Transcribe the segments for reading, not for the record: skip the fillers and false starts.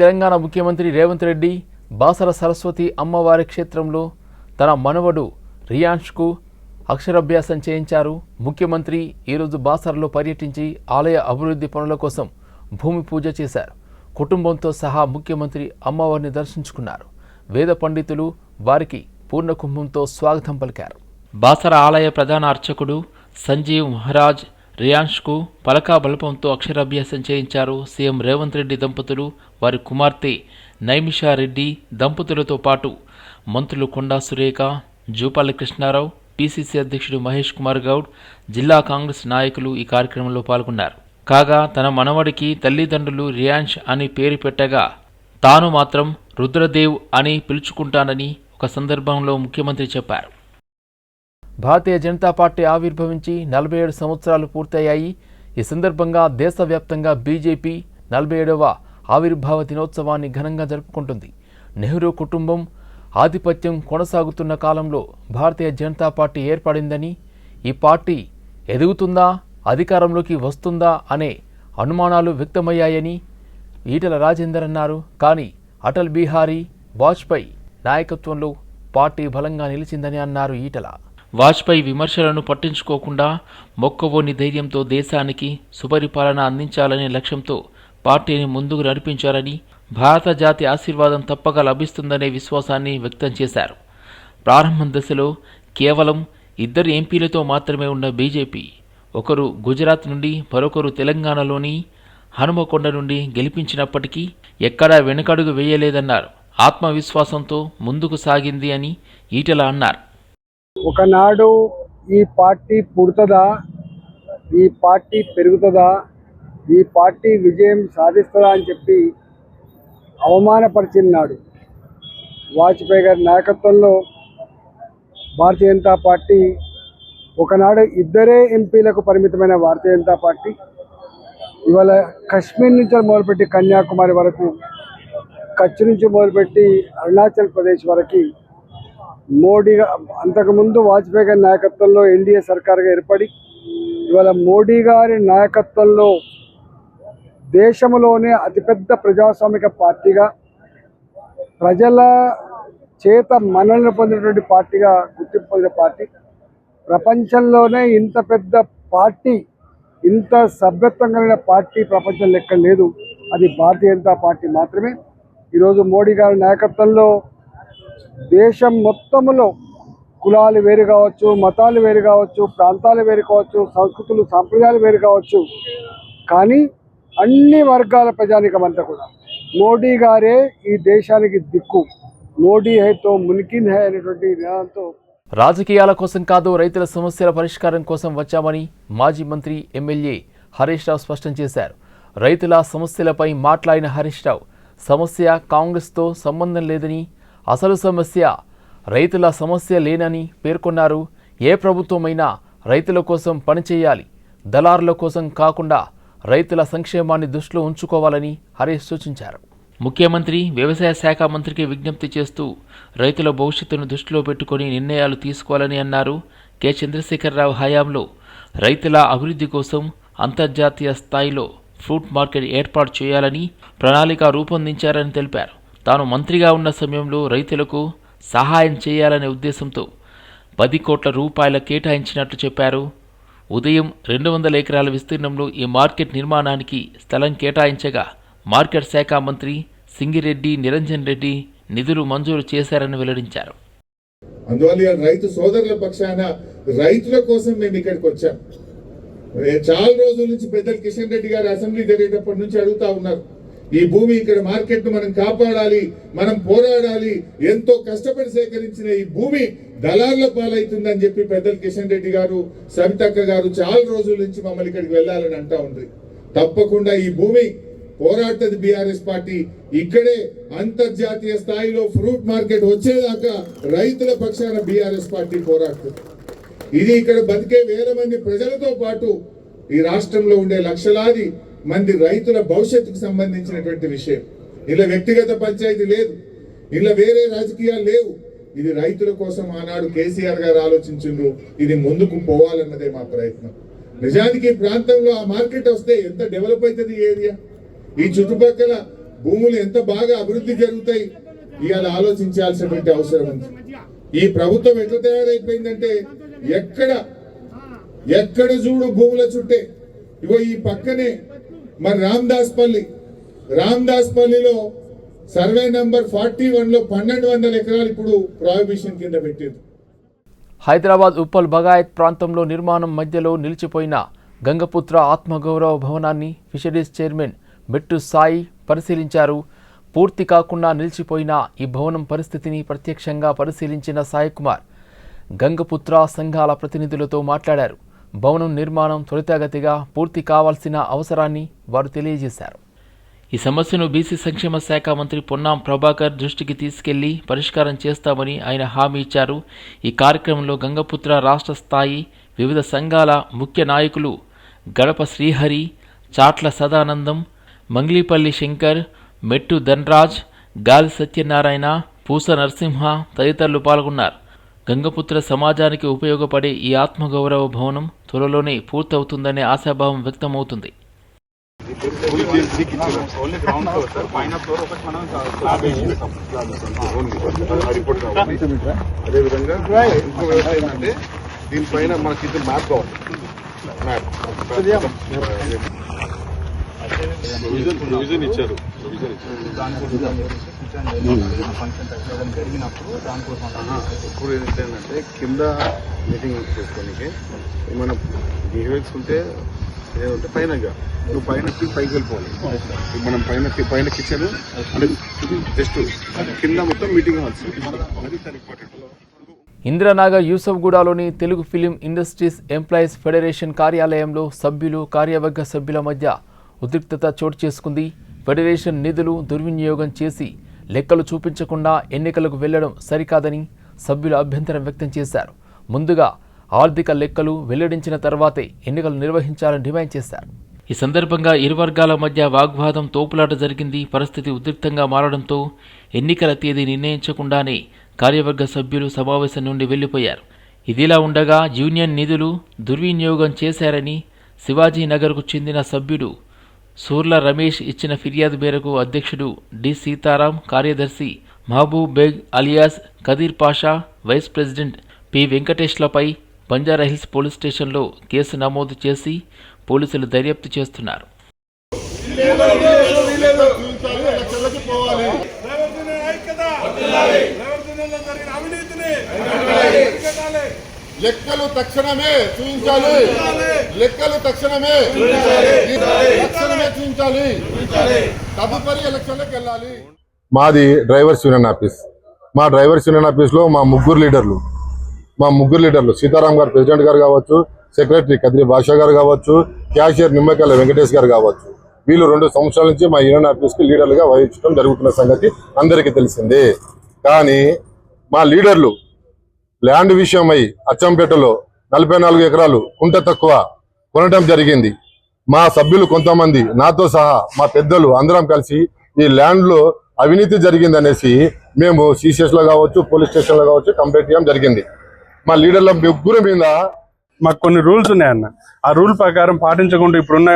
తెలంగాణ ముఖ్యమంత్రి రేవంత్ రెడ్డి బాసర సరస్వతి అమ్మవారి క్షేత్రంలో తన మనవడు రియాన్ష్కు అక్షరాభ్యాసం చేయించారు. ముఖ్యమంత్రి ఈరోజు బాసరలో పర్యటించి ఆలయ అభివృద్ధి పనుల కోసం భూమి పూజ చేశారు. కుటుంబంతో సహా ముఖ్యమంత్రి అమ్మవారిని దర్శించుకున్నారు. వేద పండితులు వారికి పూర్ణ కుంభంతో స్వాగతం పలికారు. బాసర ఆలయ ప్రధాన అర్చకుడు సంజీవ్ మహారాజ్ రియాన్ష్కు పలకా బలపంతో అక్షరాభ్యాసం చేయించారు. సీఎం రేవంత్ రెడ్డి దంపతులు, వారి కుమార్తె నైమిషారెడ్డి దంపతులతో పాటు మంత్రులు కొండా సురేఖ, జూపాలి కృష్ణారావు, పీసీసీ అధ్యక్షుడు మహేష్ కుమార్ గౌడ్, జిల్లా కాంగ్రెస్ నాయకులు ఈ కార్యక్రమంలో పాల్గొన్నారు. కాగా తన మనవడికి తల్లిదండ్రులు రియాన్ష్ అని పేరు పెట్టగా తాను మాత్రం రుద్రదేవ్ అని పిలుచుకుంటానని ఒక సందర్భంలో ముఖ్యమంత్రి చెప్పారు. భారతీయ జనతా పార్టీ ఆవిర్భవించి 47 సంవత్సరాలు పూర్తయ్యాయి. ఈ సందర్భంగా దేశవ్యాప్తంగా బీజేపీ 47వ ఆవిర్భావ దినోత్సవాన్ని ఘనంగా జరుపుకుంటుంది. నెహ్రూ కుటుంబం ఆధిపత్యం కొనసాగుతున్న కాలంలో భారతీయ జనతా పార్టీ ఏర్పడిందని, ఈ పార్టీ ఎదుగుతుందా, అధికారంలోకి వస్తుందా అనే అనుమానాలు వ్యక్తమయ్యాయని ఈటెల రాజేందర్ అన్నారు. కానీ అటల్ బిహారీ వాజ్పేయి నాయకత్వంలో పార్టీ బలంగా నిలిచిందని అన్నారు ఈటెల. వాజ్పేయి విమర్శలను పట్టించుకోకుండా మొక్కవోని ధైర్యంతో దేశానికి సుపరిపాలన అందించాలనే లక్ష్యంతో పార్టీని ముందుకు నడిపించారని, భారత జాతి ఆశీర్వాదం తప్పక లభిస్తుందనే విశ్వాసాన్ని వ్యక్తం చేశారు. ప్రారంభం దశలో కేవలం 2 ఎంపీలతో మాత్రమే ఉన్న బీజేపీ ఒకరు గుజరాత్ నుండి, మరొకరు తెలంగాణలోని హనుమకొండ నుండి గెలిపించినప్పటికీ ఎక్కడా వెనుకడుగు వేయలేదన్నారు. ఆత్మవిశ్వాసంతో ముందుకు సాగింది అని ఈటెల అన్నారు. ఒకనాడు ఈ పార్టీ పుడుతుందా, ఈ పార్టీ పెరుగుతుందా, ఈ పార్టీ విజయం సాధిస్తుందా అని చెప్పి అవమానపరిచినాడు. వాజ్పేయి గారి నాయకత్వంలో భారతీయ జనతా పార్టీ ఒకనాడు 2 ఎంపీలకు పరిమితమైన భారతీయ జనతా పార్టీ ఇవాళ కశ్మీర్ నుంచి మొదలుపెట్టి కన్యాకుమారి వరకు, కచ్ నుంచి మొదలుపెట్టి అరుణాచల్ ప్రదేశ్ వరకు మోడీ అంతకుముందు వాజ్పేయి గారి నాయకత్వంలో ఎన్డీఏ సర్కార్గా ఏర్పడి ఇవాళ మోడీ గారి నాయకత్వంలో దేశంలోనే అతిపెద్ద ప్రజాస్వామిక పార్టీగా, ప్రజల చేత మన్ననలు పొందినటువంటి పార్టీగా గుర్తింపు పొందిన పార్టీ, ప్రపంచంలోనే ఇంత పెద్ద పార్టీ, ఇంత సభ్యత్వం కలిగిన పార్టీ ప్రపంచంలో ఎక్కడ లేదు. అది భారతీయ జనతా పార్టీ మాత్రమే. ఈరోజు మోడీ గారి నాయకత్వంలో దేశం మొత్తంలో కులాలు వేరు కావచ్చు, మతాలు వేరు కావచ్చు, ప్రాంతాలు వేరు కావచ్చు, సంస్కృతులు సాంప్రదాయాలు వేరు కావచ్చు, కానీ అన్ని వర్గాల ప్రజానికమంతా కూడా మోడీ గారే ఈ దేశానికి దిక్కు. మోడీ హైతో మున్కిన్ హై అనేటువంటి నినాదంతో రాజకీయాల కోసం కాదు, రైతుల సమస్యల పరిష్కారం కోసం వచ్చామని మాజీ మంత్రి ఎమ్మెల్యే హరీష్ రావు స్పష్టం చేశారు. రైతుల సమస్యలపై మాట్లాడిన హరీష్ రావు సమస్య కాంగ్రెస్తో సంబంధం లేదని, అసలు సమస్య రైతుల సమస్య లేనని పేర్కొన్నారు. ఏ ప్రభుత్వమైనా రైతుల కోసం పనిచేయాలి, దళారుల కోసం కాకుండా రైతుల సంక్షేమాన్ని దృష్టిలో ఉంచుకోవాలని హరీష్ సూచించారు. ముఖ్యమంత్రి వ్యవసాయ శాఖ మంత్రికి విజ్ఞప్తి చేస్తూ రైతుల భవిష్యత్తును దృష్టిలో పెట్టుకుని నిర్ణయాలు తీసుకోవాలని అన్నారు. కె చంద్రశేఖరరావు హయాంలో రైతుల అభివృద్ధి కోసం అంతర్జాతీయ స్థాయిలో ఫ్రూట్ మార్కెట్ ఏర్పాటు చేయాలని ప్రణాళిక రూపొందించారని తెలిపారు. తాను మంత్రిగా ఉన్న సమయంలో రైతులకు సహాయం చేయాలనే ఉద్దేశంతో 10 కోట్ల రూపాయల కేటాయించినట్లు చెప్పారు. ఉదయం 200 ఎకరాల విస్తీర్ణంలో ఈ మార్కెట్ నిర్మాణానికి స్థలం కేటాయించగా మార్కెట్ శాఖ మంత్రి సింగిరెడ్డి నిరంజన్ రెడ్డి నిధులు మంజూరు చేశారని వెల్లడించారు. అందువల్ల రైతు సోదరుల పక్షాన రైతుల కోసం మేము ఇక్కడికి వచ్చాం. చాలా రోజుల నుంచి పెద్దలు కిషన్ రెడ్డి గారు అసెంబ్లీ జరిగేటప్పటి నుంచి అడుగుతా ఉన్నారు, ఈ భూమి ఇక్కడ మార్కెట్ ను మనం కాపాడాలి, మనం పోరాడాలి, ఎంతో కష్టపడి సేకరించిన ఈ భూమి దళార్ల పాలవుతుందని చెప్పి పెద్దలు కిషన్ రెడ్డి గారు, సవితక్క గారు చాలా రోజుల నుంచి మమ్మల్ని ఇక్కడికి వెళ్ళాలని అంటా ఉంది. తప్పకుండా ఈ భూమి పోరాడుతుంది బీఆర్ఎస్ పార్టీ. ఇక్కడే అంతర్జాతీయ స్థాయిలో ఫ్రూట్ మార్కెట్ వచ్చేదాకా రైతుల పక్షాన బీఆర్ఎస్ పార్టీ పోరాడుతుంది. ఇది ఇక్కడ బతికే వేల మంది ప్రజలతో పాటు ఈ రాష్ట్రంలో ఉండే లక్షలాది మంది రైతుల భవిష్యత్తుకు సంబంధించినటువంటి విషయం. ఇలా వ్యక్తిగత పంచాయతీ లేదు, ఇలా వేరే రాజకీయాలు లేవు. ఇది రైతుల కోసం ఆనాడు కేసీఆర్ గారు ఆలోచించిండ్రు. ఇది ముందుకు పోవాలన్నదే మా ప్రయత్నం. నిజానికి ఈ ప్రాంతంలో ఆ మార్కెట్ వస్తే ఎంత డెవలప్ అవుతుంది ఏరియా. ఈ చుట్టుపక్కల భూములు ఎంత బాగా అభివృద్ధి జరుగుతాయి ఇవాళ ఆలోచించాల్సినటువంటి అవసరం ఉంది. ఈ ప్రభుత్వం ఎట్లా తయారైపోయిందంటే ఎక్కడ చూడు భూముల చుట్టే. ఇగో ఈ పక్కనే మరి రామదాస్ పల్లిలో సర్వే నంబర్ 41లో 1200 ఎకరాలు ఇప్పుడు ప్రాహిబిషన్ కింద పెట్టారు. హైదరాబాద్ ఉప్పల్ బగాయత్ ప్రాంతంలో నిర్మాణం మధ్యలో నిలిచిపోయిన గంగపుత్ర ఆత్మగౌరవ భవనాన్ని ఫిషరీస్ చైర్మన్ మెట్టు సాయి పరిశీలించారు. పూర్తి కాకుండా నిలిచిపోయిన ఈ భవనం పరిస్థితిని ప్రత్యక్షంగా పరిశీలించిన సాయి కుమార్ గంగపుత్ర సంఘాల ప్రతినిధులతో మాట్లాడారు. భవనం నిర్మాణం త్వరితగతిగా పూర్తి కావాల్సిన అవసరాన్ని వారు తెలియజేశారు. ఈ సమస్యను బీసీ సంక్షేమ శాఖ మంత్రి పొన్నాం ప్రభాకర్ దృష్టికి తీసుకెళ్లి పరిష్కారం చేస్తామని ఆయన హామీ ఇచ్చారు. ఈ కార్యక్రమంలో గంగపుత్ర రాష్ట్ర స్థాయి వివిధ సంఘాల ముఖ్య నాయకులు గడప శ్రీహరి, చాట్ల సదానందం, మంగ్లీపల్లి శంకర్, మెట్టు ధన్రాజ్, గాలి సత్యనారాయణ, పూస నరసింహ తదితరులు పాల్గొన్నారు. గంగపుత్ర సమాజానికి ఉపయోగపడే ఈ ఆత్మగౌరవ భవనం త్వరలోనే పూర్తవుతుందనే ఆశాభావం వ్యక్తమవుతుంది. దీనిపైన మనకి మ్యాప్ కావాలి. ప్రొవిజన్ ఇచ్చారు. ఇప్పుడు ఏంటంటే కింద మీటింగ్ చేసుకోనికి మనం బిహేవియర్స్ ఉంటే ఏదంటే పైన నువ్వు పైకి వెళ్ళిపోవాలి. మనం పైన కిచెన్ అంటే జస్ట్ కింద మొత్తం మీటింగ్ హాల్స్. అది చాలా ఇంపార్టెంట్. ఇందిరానగర్ యూసఫ్గూడలోని Telugu film industries employees federation కార్యాలయంలో సభ్యులు, కార్యవర్గ సభ్యుల మధ్య ఉద్రిక్తత చోటు చేసుకుంది. ఫెడరేషన్ నిధులు దుర్వినియోగం చేసి లెక్కలు చూపించకుండా ఎన్నికలకు వెళ్లడం సరికాదని సభ్యులు అభ్యంతరం వ్యక్తం చేశారు. ముందుగా ఆర్థిక లెక్కలు వెల్లడించిన తర్వాతే ఎన్నికలు నిర్వహించాలని డిమాండ్ చేశారు. ఈ సందర్భంగా ఇరు వర్గాల మధ్య వాగ్వాదం, తోపులాట జరిగింది. పరిస్థితి ఉద్రిక్తంగా మారడంతో ఎన్నికల తేదీ నిర్ణయించకుండానే కార్యవర్గ సభ్యులు సమావేశం నుండి వెళ్లిపోయారు. ఇదిలా ఉండగా యూనియన్ నిధులు దుర్వినియోగం చేశారని శివాజీనగర్కు చెందిన సభ్యుడు సూర్ల రమేష్ ఇచ్చిన ఫిర్యాదు మేరకు అధ్యక్షుడు డి సీతారాం, కార్యదర్శి Mahboob Baig alias Kadeer Pasha, vice president P వెంకటేష్లపై బంజారాహిల్స్ పోలీస్ స్టేషన్లో కేసు నమోదు చేసి పోలీసులు దర్యాప్తు చేస్తున్నారు. లెక్కలు తక్షణమే చూపించాలి. తదుపరి ఎలక్షన్లకు వెళ్ళాలి. మాది డ్రైవర్స్ యూనియన్ ఆఫీస్. మా డ్రైవర్స్ యూనియన్ ఆఫీస్లో మా ముగ్గురు లీడర్లు సీతారాం గారు ప్రెసిడెంట్ గారు కావచ్చు, సెక్రటరీ కదిరి భాషా గారు కావచ్చు, క్యాషియర్ నిమ్మకాయల వెంకటేష్ గారు కావచ్చు. వీళ్ళు 2 సంవత్సరాల నుంచి మా యూనియన్ ఆఫీస్కి లీడర్లుగా వహించడం జరుగుతున్న సంగతి అందరికీ తెలిసిందే. కానీ మా లీడర్లు ల్యాండ్ విషయమై అచ్చంపేటలో 44 ఎకరాలు కుంట తక్కువ కొనడం జరిగింది. మా సభ్యులు కొంతమంది నాతో సహా మా పెద్దలు అందరం కలిసి ఈ ల్యాండ్లో అవినీతి జరిగిందనేసి మేము సిసిఎస్ లో కావచ్చు, పోలీస్ స్టేషన్ లో కావచ్చు కంప్లైంట్ చేయడం జరిగింది. మా లీడర్ల ముగ్గురు మీద మాకు కొన్ని రూల్స్ ఉన్నాయన్న. ఆ రూల్ ప్రకారం పాటించకుండా ఇప్పుడున్న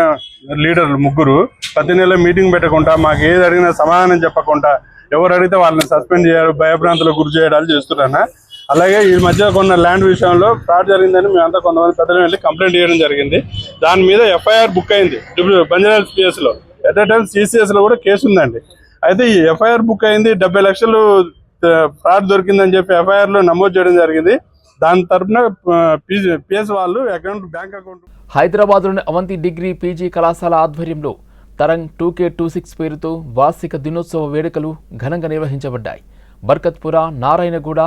లీడర్లు ముగ్గురు ప్రతి నెల మీటింగ్ పెట్టకుండా మాకు ఏది అడిగినా సమాధానం చెప్పకుండా ఎవరు అడిగితే వాళ్ళని సస్పెండ్ చేయడం, భయభ్రాంతులకు గురి చేయడాలు చేస్తున్నారన్న. అలాగే ఈ మధ్య కొన్న ల్యాండ్ విషయంలో ఫ్రాడ్ జరిగిందని మేమంతా కొంతమంది పెద్దలు వెళ్ళి కంప్లైంట్ చేయడం జరిగింది. దాని మీద ఎఫ్ఐఆర్ బుక్ అయింది బంజారాహిల్స్ పిఎస్ లో. ఎట్ టైం సిసిఎస్ లో కూడా కేసు ఉందండి. అయితే ఈ ఎఫ్ఐఆర్ బుక్ అయింది. 70 లక్షలు ఫ్రాడ్ దొరికిందని చెప్పి ఎఫ్ఐఆర్ లో నమోదు చేయడం జరిగింది. దాని తరఫున పిఎస్ వాళ్ళు బ్యాంక్ అకౌంట్. హైదరాబాద్లోని అవంతి డిగ్రీ పీజీ కళాశాల ఆధ్వర్యంలో తరంగ్ 2K26 పేరుతో వార్షిక దినోత్సవ వేడుకలు ఘనంగా నిర్వహించబడ్డాయి. బర్కత్పుర, నారాయణగూడ,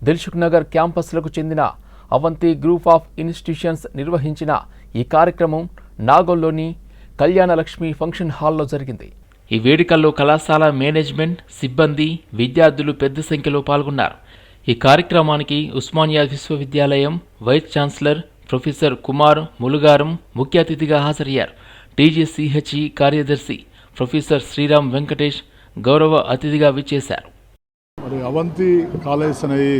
దిల్సుఖ్ నగర్ క్యాంపస్లకు చెందిన అవంతి గ్రూప్ ఆఫ్ ఇన్స్టిట్యూషన్స్ నిర్వహించిన ఈ కార్యక్రమం నాగోల్లోని కళ్యాణలక్ష్మి ఫంక్షన్ హాల్లో జరిగింది. ఈ వేడుకల్లో కళాశాల మేనేజ్మెంట్, సిబ్బంది, విద్యార్థులు పెద్ద సంఖ్యలో పాల్గొన్నారు. ఈ కార్యక్రమానికి ఉస్మానియా విశ్వవిద్యాలయం వైస్ ఛాన్సలర్ ప్రొఫెసర్ కుమార్ ములుగారం ముఖ్య అతిథిగా హాజరయ్యారు. టీజీసీహెచ్ఈ కార్యదర్శి ప్రొఫెసర్ శ్రీరామ్ వెంకటేష్ గౌరవ అతిథిగా విచ్చేశారు. మరి అవంతి కాలేజ్ అనేది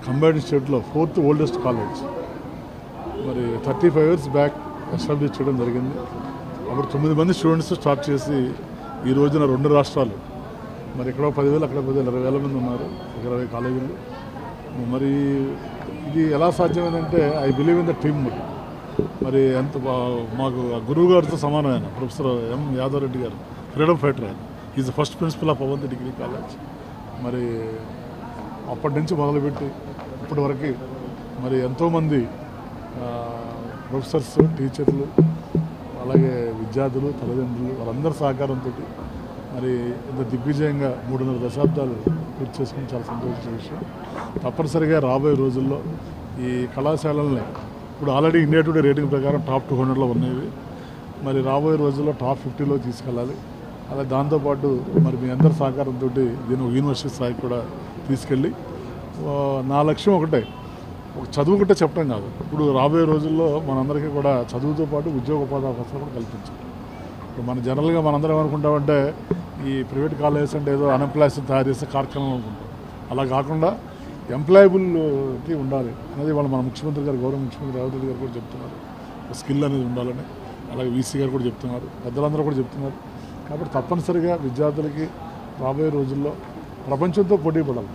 కంబైన్డ్ స్టేట్లో 4th ఓల్డెస్ట్ కాలేజ్. మరి 35 years బ్యాక్ ఎస్టాబ్లిష్ చేయడం జరిగింది. అప్పుడు 9 మంది స్టూడెంట్స్ స్టార్ట్ చేసి ఈ రోజున 2 రాష్ట్రాలు మరి ఇక్కడ 10,000 అక్కడ 10,000 20,000 మంది ఉన్నారు, 20 కాలేజీలు. మరి ఇది ఎలా సాధ్యమైందంటే I believe in the team. మరి ఎంత మాకు గురువు గారితో సమానం ఆయన ప్రొఫెసర్ ఎం యాదవ్ రెడ్డి గారు, ఫ్రీడమ్ ఫైటర్ ఆయన. Is the first principal of Avanti degree college. మరి అప్పటి నుంచి మొదలుపెట్టి ఇప్పటి వరకు మరి ఎంతోమంది ప్రొఫెసర్స్, టీచర్లు, అలాగే విద్యార్థులు, తల్లిదండ్రులు వాళ్ళందరి సహకారంతో మరి ఇంత దిగ్విజయంగా 3.5 దశాబ్దాలు పూర్తి చేసుకుని చాలా సంతోషించే విషయం. తప్పనిసరిగా రాబోయే రోజుల్లో ఈ కళాశాలల్ని ఇప్పుడు ఆల్రెడీ ఇండియా టుడే రేటింగ్ ప్రకారం టాప్ 200లో ఉన్నాయి. మరి రాబోయే రోజుల్లో టాప్ 50లో తీసుకెళ్ళాలి. అలాగే దాంతోపాటు మరి మీ అందరి సహకారంతో దీన్ని యూనివర్సిటీ స్థాయికి కూడా తీసుకెళ్ళి నా లక్ష్యం ఒకటే, చదువుకుంటే చెప్పడం కాదు, ఇప్పుడు రాబోయే రోజుల్లో మనందరికీ కూడా చదువుతో పాటు ఉద్యోగోపాధి అవకాశాలు కూడా కల్పించాలి. ఇప్పుడు మన జనరల్గా మనందరం ఏమనుకుంటామంటే ఈ ప్రైవేట్ కాలేజెస్ అంటే ఏదో అన్ఎంప్లాయ్స్ తయారు చేసే కార్యక్రమం అనుకుంటాం. అలా కాకుండా ఎంప్లాయబుల్కి ఉండాలి అనేది వాళ్ళు మన ముఖ్యమంత్రి గారు, గౌరవ ముఖ్యమంత్రి రేవంత్ రెడ్డి గారు కూడా చెప్తున్నారు. స్కిల్ అనేది ఉండాలని, అలాగే వీసీ గారు కూడా చెప్తున్నారు, పెద్దలందరూ కూడా చెప్తున్నారు. కాబట్టి తప్పనిసరిగా విద్యార్థులకి రాబోయే రోజుల్లో ప్రపంచంతో పోటీ పడాలి.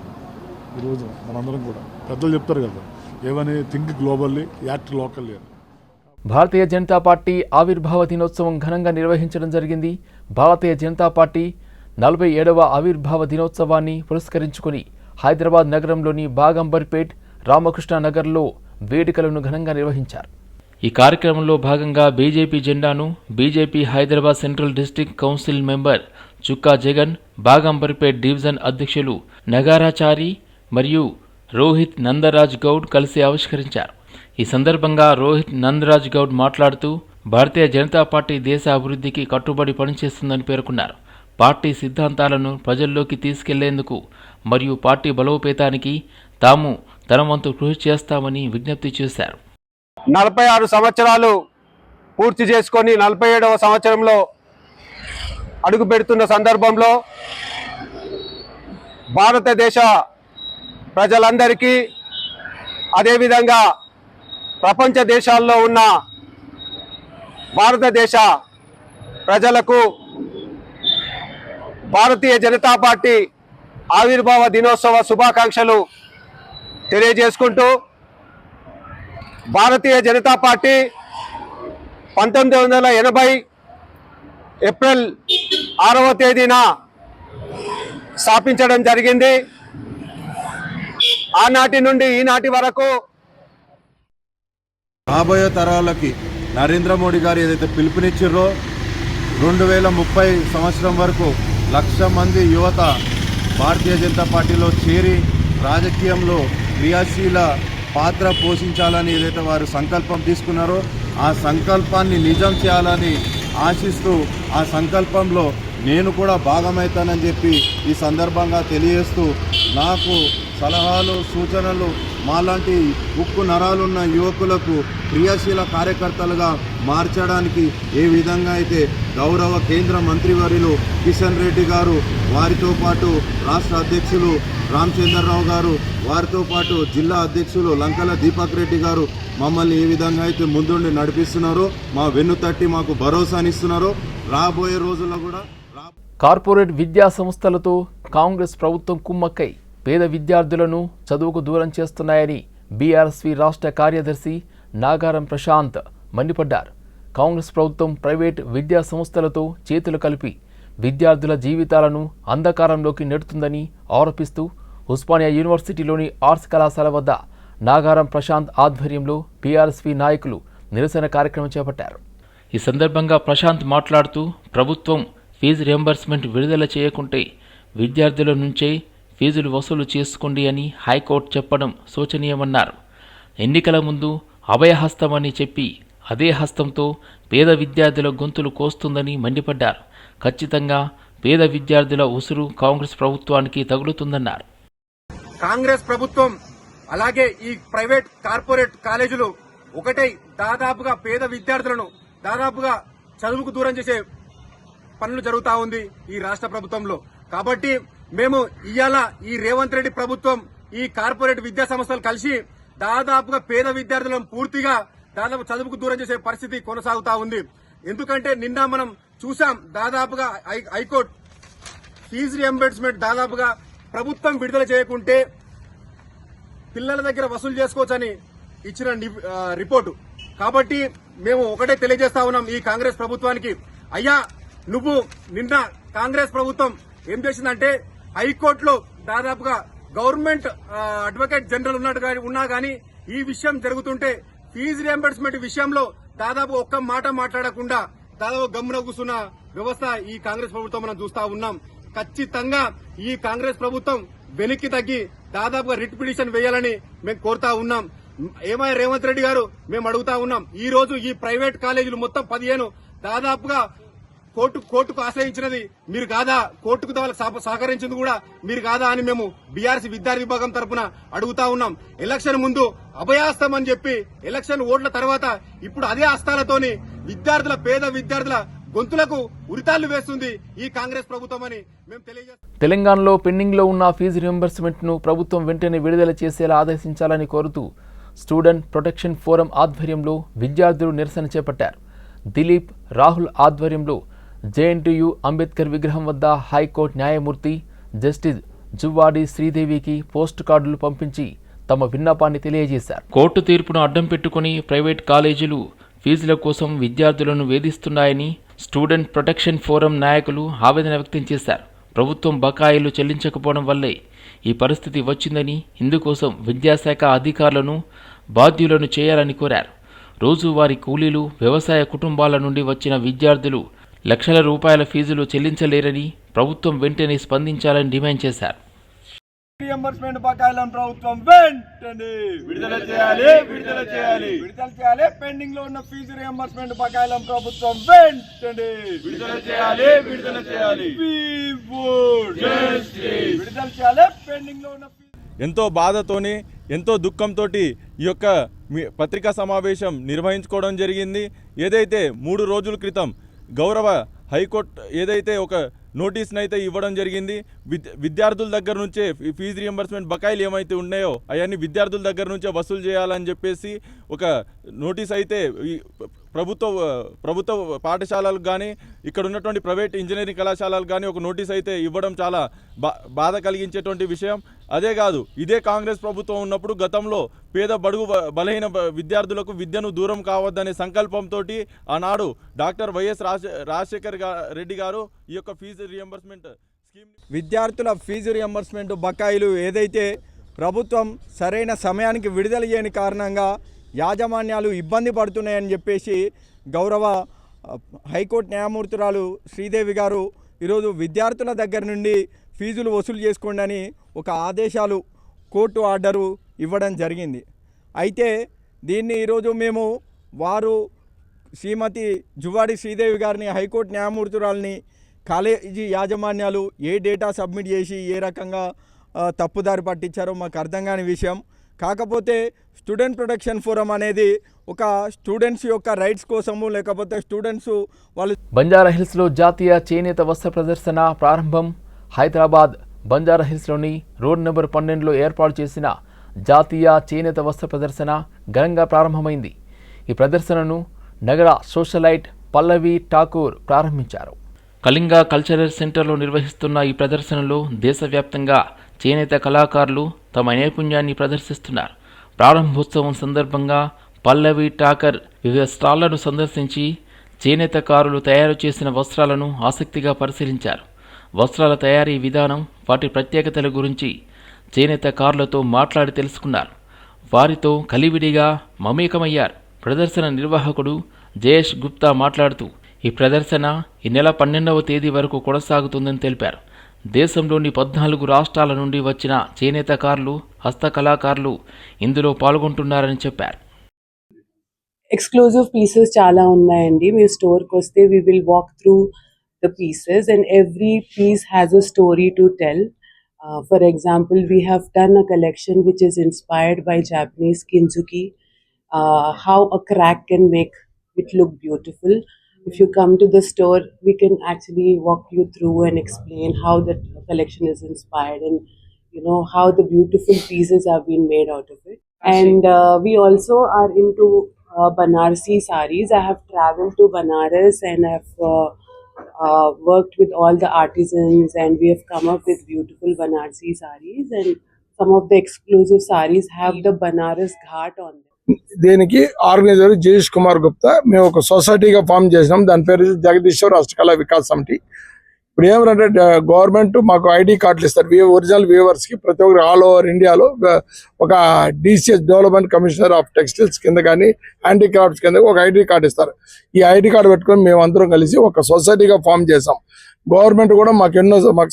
ఈరోజు మనందరం కూడా పెద్దలు చెప్తారు కదా, ఏమని థింక్ గ్లోబల్లీ, యాక్ట్ లోకల్లీ అని. భారతీయ జనతా పార్టీ ఆవిర్భావ దినోత్సవం ఘనంగా నిర్వహించడం జరిగింది. భారతీయ జనతా పార్టీ 47వ ఆవిర్భావ దినోత్సవాన్ని పురస్కరించుకుని హైదరాబాద్ నగరంలోని బాగంబర్పేట్, రామకృష్ణ నగర్లో వేడుకలను ఘనంగా నిర్వహించారు. ఈ కార్యక్రమంలో భాగంగా బీజేపీ జెండాను BJP Hyderabad central district council member Chukka Jagan, Baghamberpet division అధ్యక్షులు నగారాచారి మరియు రోహిత్ నందరాజ్ గౌడ్ కలిసి ఆవిష్కరించారు. ఈ సందర్భంగా రోహిత్ నందరాజ్ గౌడ్ మాట్లాడుతూ భారతీయ జనతా పార్టీ దేశ అభివృద్ధికి కట్టుబడి పనిచేస్తుందని పేర్కొన్నారు. పార్టీ సిద్ధాంతాలను ప్రజల్లోకి తీసుకెళ్లేందుకు మరియు పార్టీ బలోపేతానికి తాము తన వంతు కృషి చేస్తామని విజ్ఞప్తి చేశారు. 46 సంవత్సరాలు పూర్తి చేసుకొని 47వ సంవత్సరంలో అడుగు పెడుతున్న సందర్భంలో భారతదేశ ప్రజలందరికీ, అదేవిధంగా ప్రపంచ దేశాల్లో ఉన్న భారతదేశ ప్రజలకు భారతీయ జనతా పార్టీ ఆవిర్భావ దినోత్సవ శుభాకాంక్షలు తెలియజేసుకుంటూ, భారతీయ జనతా పార్టీ 1980 ఏప్రిల్ 6వ తేదీన స్థాపించడం జరిగింది. ఆనాటి నుండి ఈనాటి వరకు రాబోయే తరాలకి నరేంద్ర మోడీ గారు ఏదైతే పిలుపునిచ్చారో 2030 సంవత్సరం వరకు 1,00,000 మంది యువత భారతీయ జనతా పార్టీలో చేరి రాజకీయంలో క్రియాశీల పాత్ర పోషించాలని ఏదైతే వారు సంకల్పం తీసుకున్నారో ఆ సంకల్పాన్ని నిజం చేయాలని ఆశిస్తూ, ఆ సంకల్పంలో నేను కూడా భాగమవుతానని చెప్పి ఈ సందర్భంగా తెలియజేస్తూ, నాకు సలహాలు, సూచనలు మాలాంటి ఉక్కు నరాలున్న యువకులకు క్రియాశీల కార్యకర్తలుగా మార్చడానికి ఏ విధంగా అయితే గౌరవ కేంద్ర మంత్రివర్యులు కిషన్ రెడ్డి గారు, వారితో పాటు రాష్ట్ర అధ్యక్షులు రామచంద్రరావు గారు, వారితో పాటు జిల్లా అధ్యక్షులు లంకల దీపక్ రెడ్డి గారు మమ్మల్ని ఏ విధంగా అయితే ముందుండి నడిపిస్తున్నారో, మా వెన్నుతట్టి మాకు భరోసానిస్తున్నారో, రాబోయే రోజుల్లో కూడా కార్పొరేట్ విద్యా సంస్థలతో కాంగ్రెస్ ప్రభుత్వం కుమ్మక్కై పేద విద్యార్థులను చదువుకు దూరం చేస్తున్నాయని బీఆర్ఎస్వి రాష్ట్ర కార్యదర్శి నాగారం ప్రశాంత్ మండిపడ్డారు. కాంగ్రెస్ ప్రభుత్వం ప్రైవేట్ విద్యా సంస్థలతో చేతులు కలిపి విద్యార్థుల జీవితాలను అంధకారంలోకి నెడుతుందని ఆరోపిస్తూ ఉస్మానియా యూనివర్సిటీలోని ఆర్ట్స్ కళాశాల వద్ద నాగారం ప్రశాంత్ ఆధ్వర్యంలో బీఆర్ఎస్వి నాయకులు నిరసన కార్యక్రమం చేపట్టారు. ఈ సందర్భంగా ప్రశాంత్ మాట్లాడుతూ ప్రభుత్వం ఫీజు రియంబర్స్మెంట్ విడుదల చేయకుంటే విద్యార్థుల నుంచే ఫీజులు వసూలు చేసుకోండి అని హైకోర్టు చెప్పడం శోచనీయమన్నారు. ఎన్నికల ముందు అభయహస్తమని చెప్పి అదే హస్తంతో పేద విద్యార్థుల గొంతులు కోస్తుందని మండిపడ్డారు. ఖచ్చితంగా పేద విద్యార్థుల ఉసురు కాంగ్రెస్ ప్రభుత్వానికి తగులుతుందన్నారు. కాంగ్రెస్ ప్రభుత్వం అలాగే ఈ ప్రైవేట్ కార్పొరేట్ కాలేజీలు ఒకటై దాదాపుగా పేద విద్యార్థులను దాదాపుగా చదువుకు దూరం చేసే పనులు జరుగుతా ఉంది ఈ రాష్ట్ర ప్రభుత్వంలో. కాబట్టి మేము ఇవాళ ఈ రేవంత్ రెడ్డి ప్రభుత్వం ఈ కార్పొరేట్ విద్యా సంస్థలు కలిసి దాదాపుగా పేద విద్యార్థులను పూర్తిగా దాదాపు చదువుకు దూరం చేసే పరిస్థితి కొనసాగుతా ఉంది. ఎందుకంటే నిన్న మనం చూసాం, దాదాపుగా ఫీజు రియంబర్స్మెంట్ దాదాపుగా ప్రభుత్వం విడుదల చేయకుంటే పిల్లల దగ్గర వసూలు చేసుకోవచ్చని ఇచ్చిన రిపోర్టు. కాబట్టి మేము ఒకటే తెలియజేస్తా ఉన్నాం ఈ కాంగ్రెస్ ప్రభుత్వానికి, అయ్యా నువ్వు నిన్న కాంగ్రెస్ ప్రభుత్వం ఏం చేసిందంటే హైకోర్టులో దాదాపుగా గవర్నమెంట్ అడ్వకేట్ జనరల్ ఉన్నా గానీ ఈ విషయం జరుగుతుంటే ఫీజు రియంబర్స్మెంట్ విషయంలో దాదాపు ఒక్క మాట మాట్లాడకుండా దాదాపు గమ్మున కూర్చున్న వ్యవస్థ ఈ కాంగ్రెస్ ప్రభుత్వం మనం చూస్తా ఉన్నాం. ఖచ్చితంగా ఈ కాంగ్రెస్ ప్రభుత్వం వెనక్కి తగ్గి దాదాపుగా రిట్ పిటిషన్ వేయాలని మేము కోరుతా ఉన్నాం. ఏమయ్య రేవంత్ రెడ్డి గారు మేము అడుగుతా ఉన్నాం, ఈ రోజు ఈ ప్రైవేట్ కాలేజీలు మొత్తం 15 దాదాపుగా కోర్టుకు ఆశ్రయించినది మీరు కాదా, కోర్టుకు సహకరించింది కూడా మీరు కాదా అని మేము బీఆర్సీ విద్యార్థి విభాగం తరఫున అడుగుతా ఉన్నాం. ఎలక్షన్ ముందు అభయాస్తం అని చెప్పి ఎలక్షన్ ఓట్ల తర్వాత ఇప్పుడు అదే హస్తాలతోని పేద విద్యార్థుల గొంతులకు ఉరితాళ్లు వేస్తుంది ఈ కాంగ్రెస్ ప్రభుత్వం అని మేము తెలియజేస్తాం. తెలంగాణలో పెండింగ్లో ఉన్న ఫీజు రియంబర్స్మెంట్ను ప్రభుత్వం వెంటనే విడుదల చేసేలా ఆదేశించాలని కోరుతూ స్టూడెంట్ ప్రొటెక్షన్ ఫోరం ఆధ్వర్యంలో విద్యార్థులు నిరసన చేపట్టారు. దిలీప్, రాహుల్ ఆధ్వర్యంలో జేఎన్టీయూ అంబేద్కర్ విగ్రహం వద్ద హైకోర్టు న్యాయమూర్తి జస్టిస్ జువ్వాడి శ్రీదేవికి పోస్ట్ కార్డులు పంపించి తమ విన్నపాన్ని తెలియజేశారు. కోర్టు తీర్పును అడ్డం పెట్టుకుని ప్రైవేట్ కాలేజీలు ఫీజుల కోసం విద్యార్థులను వేధిస్తున్నాయని స్టూడెంట్ ప్రొటెక్షన్ ఫోరం నాయకులు ఆవేదన వ్యక్తం చేశారు. ప్రభుత్వం బకాయిలు చెల్లించకపోవడం వల్లే ఈ పరిస్థితి వచ్చిందని, ఇందుకోసం విద్యాశాఖ అధికారులను బాధ్యులను చేయాలని కోరారు. రోజువారీ కూలీలు, వ్యవసాయ కుటుంబాల నుండి వచ్చిన విద్యార్థులు లక్షల రూపాయల ఫీజులు చెల్లించలేరని ప్రభుత్వం వెంటనే స్పందించాలని డిమాండ్ చేశారు. రియంబర్స్మెంట్ బకాయిలను ప్రభుత్వం వెంటనే విడుదల చేయాలి. పెండింగ్ లో ఉన్న ఫీజు రియంబర్స్మెంట్ బకాయిలను ప్రభుత్వం వెంటనే విడుదల చేయాలి. పెండింగ్ లో ఉన్న ఎంతో బాధతోని, ఎంతో దుఃఖంతో ఈ యొక్క పత్రికా సమావేశం నిర్వహించుకోవడం జరిగింది. ఏదైతే 3 రోజుల క్రితం గౌరవ హైకోర్టు ఏదైతే ఒక నోటీస్ని అయితే ఇవ్వడం జరిగింది, విద్యార్థుల దగ్గర నుంచే ఫీజు రియంబర్స్మెంట్ బకాయిలు ఏమైతే ఉన్నాయో అవన్నీ విద్యార్థుల దగ్గర నుంచే వసూలు చేయాలని చెప్పేసి ఒక నోటీస్ అయితే ప్రభుత్వ పాఠశాలలకు కానీ ఇక్కడ ఉన్నటువంటి ప్రైవేట్ ఇంజనీరింగ్ కళాశాలలకు కానీ ఒక నోటీస్ అయితే ఇవ్వడం చాలా బాధ కలిగించేటువంటి విషయం. అదే కాదు, ఇదే కాంగ్రెస్ ప్రభుత్వం ఉన్నప్పుడు గతంలో పేద బడుగు బలహీన విద్యార్థులకు విద్యను దూరం కావద్దనే సంకల్పంతో ఆనాడు డాక్టర్ వైఎస్ రాజశేఖర్ రెడ్డి గారు ఈ యొక్క ఫీజు రియంబర్స్మెంట్ స్కీమ్, విద్యార్థుల ఫీజు రియంబర్స్మెంట్ బకాయిలు ఏదైతే ప్రభుత్వం సరైన సమయానికి విడుదల చేయని కారణంగా యాజమాన్యాలు ఇబ్బంది పడుతున్నాయని చెప్పేసి గౌరవ హైకోర్టు న్యాయమూర్తురాలు శ్రీదేవి గారు ఈరోజు విద్యార్థుల దగ్గర నుండి ఫీజులు వసూలు చేసుకోండి అని ఒక ఆదేశాలు, కోర్టు ఆర్డరు ఇవ్వడం జరిగింది. అయితే దీన్ని ఈరోజు మేము శ్రీమతి జువ్వాడి శ్రీదేవి గారిని, హైకోర్టు న్యాయమూర్తురాలని, కాలేజీ యాజమాన్యాలు ఏ డేటా సబ్మిట్ చేసి ఏ రకంగా తప్పుదారి పట్టించారో మాకు అర్థం కాని విషయం. కాకపోతే స్టూడెంట్ ప్రొటెక్షన్ ఫోరం అనేది ఒక స్టూడెంట్స్ యొక్క రైట్స్ కోసము, లేకపోతే స్టూడెంట్స్ వాళ్ళు బంజారాహిల్స్లో జాతీయ చేనేత వస్త్ర ప్రదర్శన ప్రారంభం. హైదరాబాద్ బంజారాహిల్స్లోని రోడ్ నెంబర్ 12లో ఏర్పాటు చేసిన జాతీయ చేనేత వస్త్ర ప్రదర్శన ఘనంగా ప్రారంభమైంది. ఈ ప్రదర్శనను నగర సోషలైట్ పల్లవి ఠాకూర్ ప్రారంభించారు. కళింగ కల్చరల్ సెంటర్లో నిర్వహిస్తున్న ఈ ప్రదర్శనలో దేశవ్యాప్తంగా చేనేత కళాకారులు తమ నైపుణ్యాన్ని ప్రదర్శిస్తున్నారు. ప్రారంభోత్సవం సందర్భంగా పల్లవి ఠాకర్ వివిధ స్టాళ్లను సందర్శించి చేనేతకారులు తయారు చేసిన వస్త్రాలను ఆసక్తిగా పరిశీలించారు. వస్త్రాల తయారీ విధానం, వాటి ప్రత్యేకతల గురించి చేనేతకారులతో మాట్లాడి తెలుసుకున్నారు. వారితో కలివిడిగా మమేకమయ్యారు. ప్రదర్శన నిర్వాహకుడు జయేష్ గుప్తా మాట్లాడుతూ ఈ ప్రదర్శన ఈ నెల 12వ తేదీ వరకు కొనసాగుతుందని తెలిపారు. దేశంలోని 14 రాష్ట్రాల నుండి వచ్చిన చేనేతకారులు, హస్తకళాకారులు ఇందులో పాల్గొంటున్నారని చెప్పారు. ఎక్స్క్లూజివ్ పీసెస్ చాలా ఉన్నాయండి. మీ స్టోర్కి వస్తే we will walk through the pieces and every piece has a story to tell. For example, we have done a collection which is inspired by Japanese kintsugi, how a crack can make it look beautiful. If you come to the store, we can actually walk you through and explain how the collection is inspired and how the beautiful pieces have been made out of it. And we also are into Banarsi sarees. I have traveled to Banaras and I have worked with all the artisans, and we have come up with beautiful Banarsi sarees, and some of the exclusive sarees have the Banaras Ghat on them. దీనికి organiser Jayesh Kumar Gupta మేము ఒక సొసైటీగా form చేసినాం. దాని పేరు జగదీశ్వర్ హస్తకళా వికాస్ సమితి. ఇప్పుడు ఏమంటే government మాకు ఐడి కార్డులు ఇస్తారు ఒరిజినల్ వీవర్స్ కి. ప్రతి ఒక్కరు ఆల్ ఓవర్ ఇండియాలో ఒక DCS development commissioner of textiles కింద కానీ హ్యాండీక్రాఫ్ట్స్ కింద ఒక ఐడి కార్డు ఇస్తారు. ఈ ఐడి కార్డు పెట్టుకొని మేము అందరం కలిసి ఒక సొసైటీగా ఫామ్ చేసాం. గవర్నమెంట్ కూడా మాకు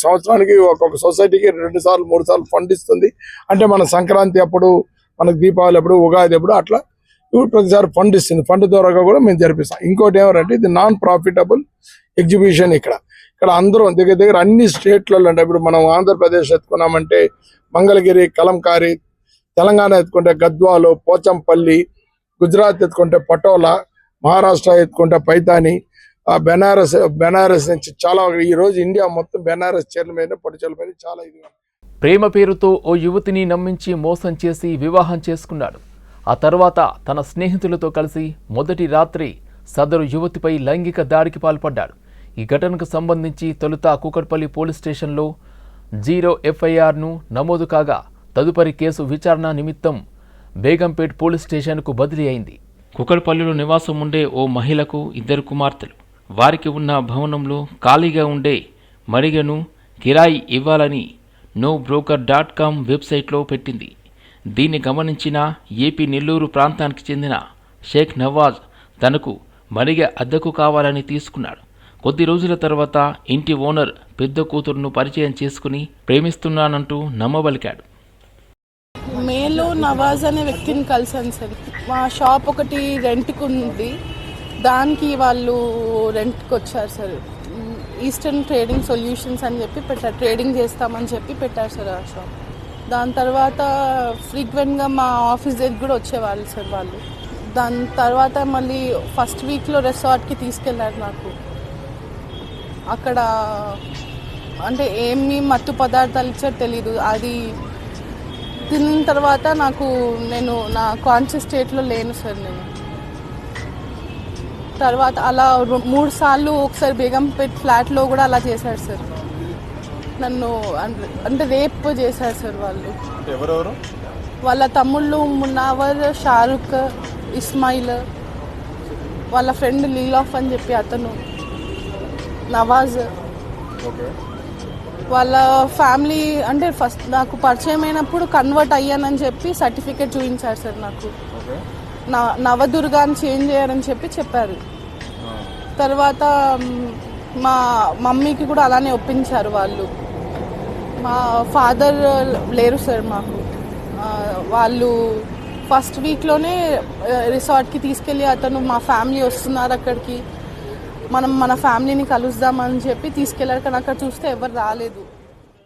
సంవత్సరానికి ఒక్కొక్క సొసైటీకి 2 సార్లు 3 సార్లు ఫండ్ ఇస్తుంది. అంటే మన సంక్రాంతి అప్పుడు, మనకు దీపావళి అప్పుడు, ఉగాది అప్పుడు అట్లా ఇప్పుడు ప్రతిసారి ఫండ్ ఇస్తుంది. ఫండ్ ద్వారా కూడా మేము జరిపిస్తాం. ఇంకోటి ఏమంటే ఇది నాన్ ప్రాఫిటబుల్ ఎగ్జిబిషన్. ఇక్కడ అందరూ దగ్గర అన్ని స్టేట్లలో అంటే ఇప్పుడు మనం ఆంధ్రప్రదేశ్ ఎత్తుకున్నామంటే మంగళగిరి, కలంకారీ, తెలంగాణ ఎత్తుకుంటే గద్వాలు, పోచంపల్లి, గుజరాత్ ఎత్తుకుంటే పటోలా, మహారాష్ట్ర ఎత్తుకుంటే పైతాని, బెనారస్ నుంచి చాలా ఈ రోజు ఇండియా మొత్తం బెనారస్ చీరల మీద, పట్టు చీరల మీద చాలా ఇది. ప్రేమ పేరుతో ఓ యువతిని నమ్మించి మోసం చేసి వివాహం చేసుకున్నాడు. ఆ తర్వాత తన స్నేహితులతో కలిసి మొదటి రాత్రి సదరు యువతిపై లైంగిక దాడికి పాల్పడ్డాడు. ఈ ఘటనకు సంబంధించి తొలుత కూకట్పల్లి పోలీస్ స్టేషన్లో 0 FIRను నమోదు కాగా తదుపరి కేసు విచారణ నిమిత్తం బేగంపేట్ పోలీస్ స్టేషన్కు బదిలీ అయింది. కూకట్పల్లిలో నివాసం ఉండే ఓ మహిళకు 2 కుమార్తెలు. వారికి ఉన్న భవనంలో ఖాళీగా ఉండే మడిగను కిరాయి ఇవ్వాలని nobroker.com వెబ్సైట్లో పెట్టింది. దీన్ని గమనించిన ఏపీ నెల్లూరు ప్రాంతానికి చెందిన షేక్ నవాజ్ తనకు మడిగ అద్దెకు కావాలని తీసుకున్నాడు. కొద్ది రోజుల తర్వాత ఇంటి ఓనర్ పెద్ద కూతురును పరిచయం చేసుకుని ప్రేమిస్తున్నానంటూ నమ్మబలికాడు. మేలో నవాజ్ అనే వ్యక్తిని కలిసాను సార్. మా షాప్ ఒకటి రెంట్కి ఉంది, దానికి వాళ్ళు రెంట్కి వచ్చారు సార్. ఈస్టర్న్ ట్రేడింగ్ సొల్యూషన్స్ అని చెప్పి పెట్టారు, ట్రేడింగ్ చేస్తామని చెప్పి పెట్టారు సార్ ఆ షాప్. దాని తర్వాత ఫ్రీక్వెంట్గా మా ఆఫీస్ దగ్గర కూడా వచ్చేవాళ్ళు సార్ వాళ్ళు. దాని తర్వాత మళ్ళీ ఫస్ట్ వీక్లో రిసార్ట్కి తీసుకెళ్ళారు. నాకు అక్కడ అంటే ఏమి మత్తు పదార్థాలు ఇచ్చారో తెలీదు. అది తిన్న తర్వాత నేను నా కాన్షియస్ స్టేట్లో లేను సార్. నేను తర్వాత అలా 3 సార్లు ఒకసారి బేగంపేట్ ఫ్లాట్లో కూడా అలా చేశారు సార్. నన్ను అంటే రేప్ చేశారు సార్ వాళ్ళు. ఎవరెవరు? వాళ్ళ తమ్ముళ్ళు మున్నావర్, షారుఖ్, ఇస్మాయిల్, వాళ్ళ ఫ్రెండ్ లీలాఫ్ అని చెప్పి అతను, నవాజ్. వాళ్ళ ఫ్యామిలీ అంటే ఫస్ట్ నాకు పరిచయం అయినప్పుడు కన్వర్ట్ అయ్యానని చెప్పి సర్టిఫికేట్ చూపించారు సార్ నాకు. నవదుర్గాని చేంజ్ చేయాలని చెప్పారు. తర్వాత మా మమ్మీకి కూడా అలానే ఒప్పించారు వాళ్ళు. మా ఫాదర్ లేరు సార్ మాకు. వాళ్ళు ఫస్ట్ వీక్లోనే రిసార్ట్కి తీసుకెళ్ళి అతను మా ఫ్యామిలీ వస్తున్నారు అక్కడికి, మనం మన ఫ్యామిలీని కలుద్దామని చెప్పి తీసుకెళ్ళారు. కానీ అక్కడ చూస్తే ఎవరు రాలేదు.